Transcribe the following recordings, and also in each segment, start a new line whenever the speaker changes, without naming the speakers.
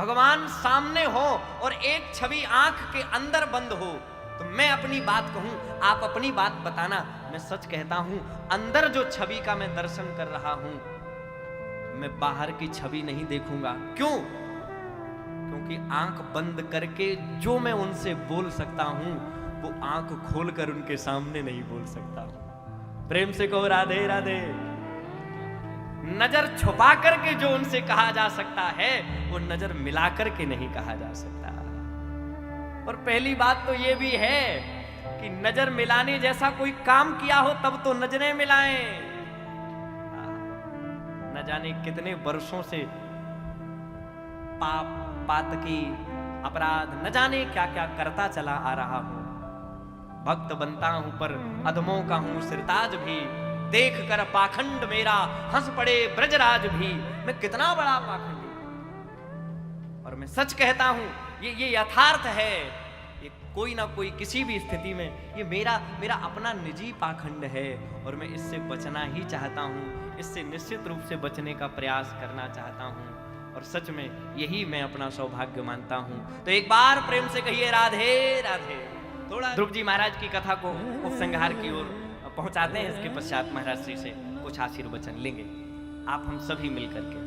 भगवान सामने हो और एक छवि आंख के अंदर बंद हो तो मैं अपनी बात कहूं, आप अपनी बात बताना। मैं सच कहता हूं, अंदर जो छवि का मैं दर्शन कर रहा हूं, मैं बाहर की छवि नहीं देखूंगा। क्यों? क्योंकि आंख बंद करके जो मैं उनसे बोल सकता हूं, वो आंख खोलकर उनके सामने नहीं बोल सकता हूं। प्रेम से कहो राधे राधे। नजर छुपा करके जो उनसे कहा जा सकता है, वो नजर मिला करके नहीं कहा जा सकता। और पहली बात तो ये भी है कि नजर मिलाने जैसा कोई काम किया हो तब तो नजरें मिलाएं। न जाने कितने वर्षों से पाप पातकी अपराध न जाने क्या क्या करता चला आ रहा हूं। भक्त बनता हूं पर अधमों का हूं सिरताज भी, देख कर पाखंड मेरा हंस पड़े ब्रजराज भी। मैं कितना बड़ा पाखंडी, और मैं सच कहता हूं, ये यथार्थ है। ये कोई ना कोई किसी भी स्थिति में ये मेरा अपना निजी पाखंड है और मैं इससे बचना ही चाहता हूं। इससे निश्चित रूप से बचने का प्रयास करना चाहता हूं और सच में यही मैं अपना सौभाग्य मानता हूं। तो एक बार प्रेम से कहिए राधे राधे। थोड़ा ध्रुव जी महाराज की कथा को उपसंहार की ओर पहुंचाते हैं। इसके पश्चात महाराज श्री से कुछ आशीर्वचन लेंगे, आप हम सभी मिलकर के।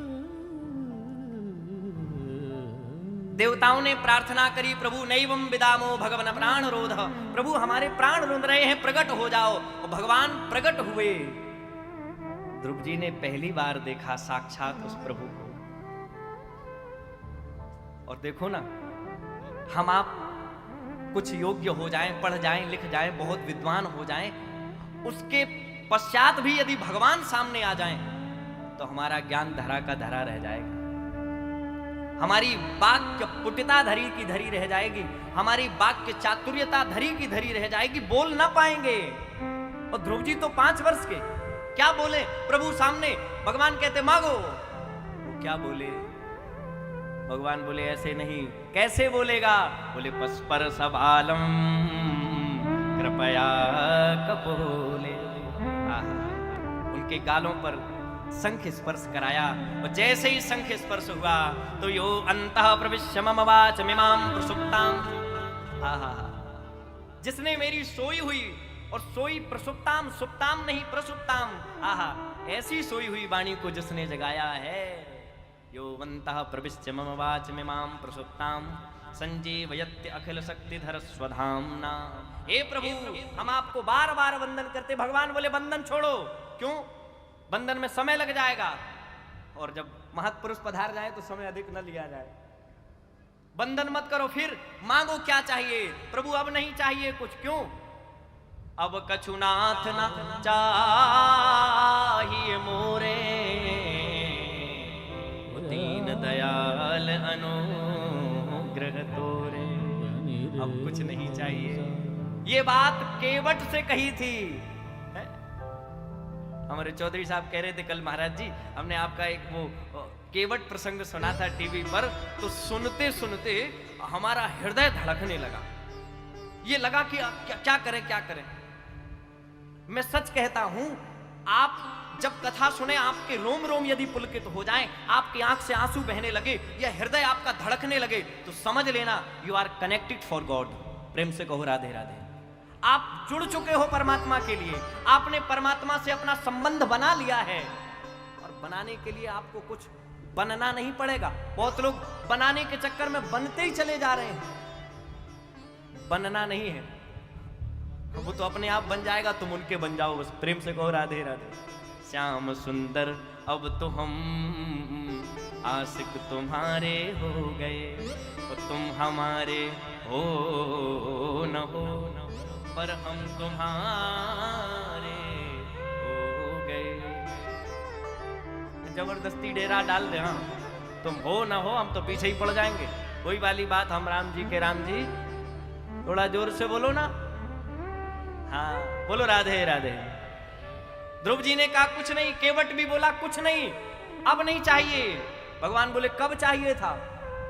देवताओं ने प्रार्थना करी, प्रभु नैवं विदामो भगवन प्राण रोध। प्रभु हमारे प्राण रुंध रहे हैं, प्रकट हो जाओ। और भगवान प्रकट हुए। ध्रुव जी ने पहली बार देखा साक्षात उस प्रभु को। और देखो ना, हम आप कुछ योग्य हो जाएं, पढ़ जाएं, लिख जाएं, बहुत विद्वान हो जाएं, उसके पश्चात भी यदि भगवान सामने आ जाएं तो हमारा ज्ञान धरा का धरा रह जाएगा, हमारी वाक्य पुटिता धरी की धरी रह जाएगी, हमारी वाक्य चातुर्यता धरी की धरी रह जाएगी, बोल ना पाएंगे। और ध्रुव जी तो 5 वर्ष के, क्या बोले प्रभु सामने? भगवान कहते मांगो, वो क्या बोले? भगवान बोले ऐसे नहीं। कैसे बोलेगा? बोले पस्पर सभालम कृपया कपोले। उनके गालों पर शंख स्पर्श कराया और जैसे ही शंख स्पर्श हुआ तो यो अंतः प्रविश्य मम वाचमिमां प्रसुप्तां। जिसने मेरी सोई हुई, और सोई प्रसुप्ताम, सुप्ताम नहीं प्रसुप्ताम, ऐसी सोई हुई वाणी को जिसने जगाया है। यो अंतः प्रविश्य मम वाचमिमां प्रसुप्तां संजीवयत्य अखिल शक्तिधर स्वधाम्ना। हे प्रभु, हम आपको बार बार वंदन करते। भगवान बोले बंधन छोड़ो। क्यों? बंधन में समय लग जाएगा, और जब महत्पुरुष पधार जाए तो समय अधिक न लिया जाए। बंधन मत करो, फिर मांगो क्या चाहिए। प्रभु अब नहीं चाहिए कुछ। क्यों? अब कछुनाथ न चाहिए मोरे, दीन दयाल अनुग्रह तोरे। अब कुछ नहीं चाहिए। ये बात केवट से कही थी। हमारे चौधरी साहब कह रहे थे कल, महाराज जी हमने आपका एक वो केवट प्रसंग सुना था टीवी पर, तो सुनते सुनते हमारा हृदय धड़कने लगा। ये लगा कि क्या करें क्या करें। मैं सच कहता हूं, आप जब कथा सुने, आपके रोम रोम यदि पुलकित हो जाएं, आपकी आंख से आंसू बहने लगे, या हृदय आपका धड़कने लगे, तो समझ लेना you are connected for God. प्रेम से कहो राधे राधे। आप जुड़ चुके हो परमात्मा के लिए, आपने परमात्मा से अपना संबंध बना लिया है। और बनाने के लिए आपको कुछ बनना नहीं पड़ेगा। बहुत लोग बनाने के चक्कर में बनते ही चले जा रहे हैं। बनना नहीं है, वो तो अपने आप बन जाएगा, तुम उनके बन जाओ बस। प्रेम से कहो राधे राधे। श्याम सुंदर अब तो हम आशिक तुम्हारे हो गए, और तुम हमारे हो न हो, पर हम तुम्हारे हो गए। जबरदस्ती डेरा डाल दे, हाँ तुम हो ना हो, हम तो पीछे ही पड़ जाएंगे। वही वाली बात, हम राम जी के राम जी। थोड़ा जोर से बोलो ना, हाँ बोलो राधे राधे। ध्रुव जी ने कहा कुछ नहीं, केवट भी बोला कुछ नहीं, अब नहीं चाहिए। भगवान बोले कब चाहिए था?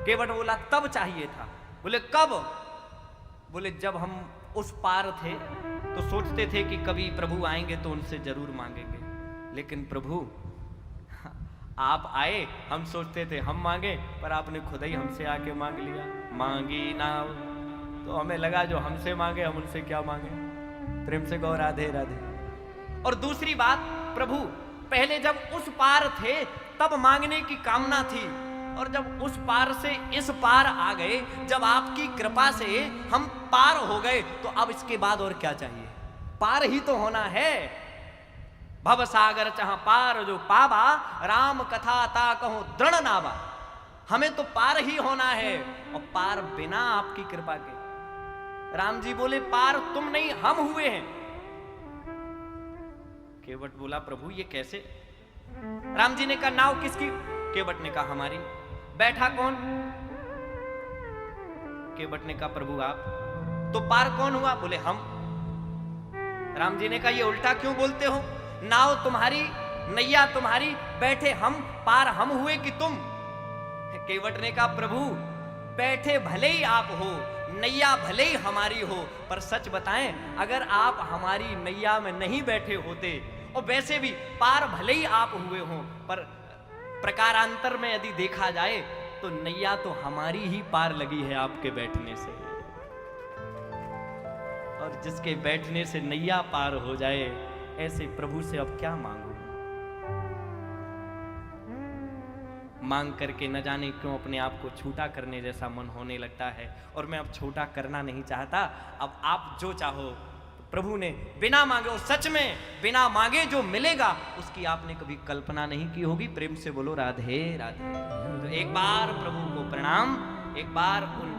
केवट बोला तब चाहिए था। बोले कब? बोले जब हम उस पार थे तो सोचते थे कि कभी प्रभु आएंगे तो उनसे जरूर मांगेंगे, लेकिन प्रभु आप आए, हम सोचते थे हम मांगे, पर आपने खुद ही हमसे आके मांग लिया। मांगी नाव, तो हमें लगा जो हमसे मांगे हम उनसे क्या मांगे। प्रेम से कहो राधे राधे। और दूसरी बात, प्रभु पहले जब उस पार थे तब मांगने की कामना थी, और जब उस पार से इस पार आ गए, जब आपकी कृपा से हम पार हो गए, तो अब इसके बाद और क्या चाहिए? पार ही तो होना है। भव सागर चाह पार जो पावा, राम कथा ता कहो दृढ़ नावा। हमें तो पार ही होना है, और पार बिना आपकी कृपा के। राम जी बोले पार तुम नहीं हम हुए हैं। केवट बोला प्रभु ये कैसे? राम जी ने कहा नाव किसकी? केवट ने कहा हमारी। बैठा कौन? केवट ने कहा प्रभु आप। तो पार कौन हुआ? बोले हम। राम जी ने कहा ये उल्टा क्यों बोलते हो? नाव तुम्हारी, नैया तुम्हारी, बैठे हम, पार हम हुए कि तुम? केवट ने कहा प्रभु बैठे भले ही आप हो, नैया भले ही हमारी हो, पर सच बताएं अगर आप हमारी नैया में नहीं बैठे होते, और वैसे भी पार भले ही आप हुए हो, पर प्रकारांतर में यदि देखा जाए तो नैया तो हमारी ही पार लगी है आपके बैठने से। और जिसके बैठने से नैया पार हो जाए, ऐसे प्रभु से अब क्या मांगू? मांग करके न जाने क्यों अपने आप को छोटा करने जैसा मन होने लगता है, और मैं अब छोटा करना नहीं चाहता। अब आप जो चाहो, प्रभु ने बिना मांगे, और सच में बिना मांगे जो मिलेगा उसकी आपने कभी कल्पना नहीं की होगी। प्रेम से बोलो राधे राधे। तो एक बार प्रभु को प्रणाम, एक बार उन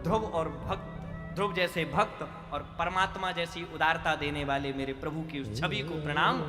ध्रुव और भक्त, ध्रुव जैसे भक्त और परमात्मा जैसी उदारता देने वाले मेरे प्रभु की उस छवि को प्रणाम।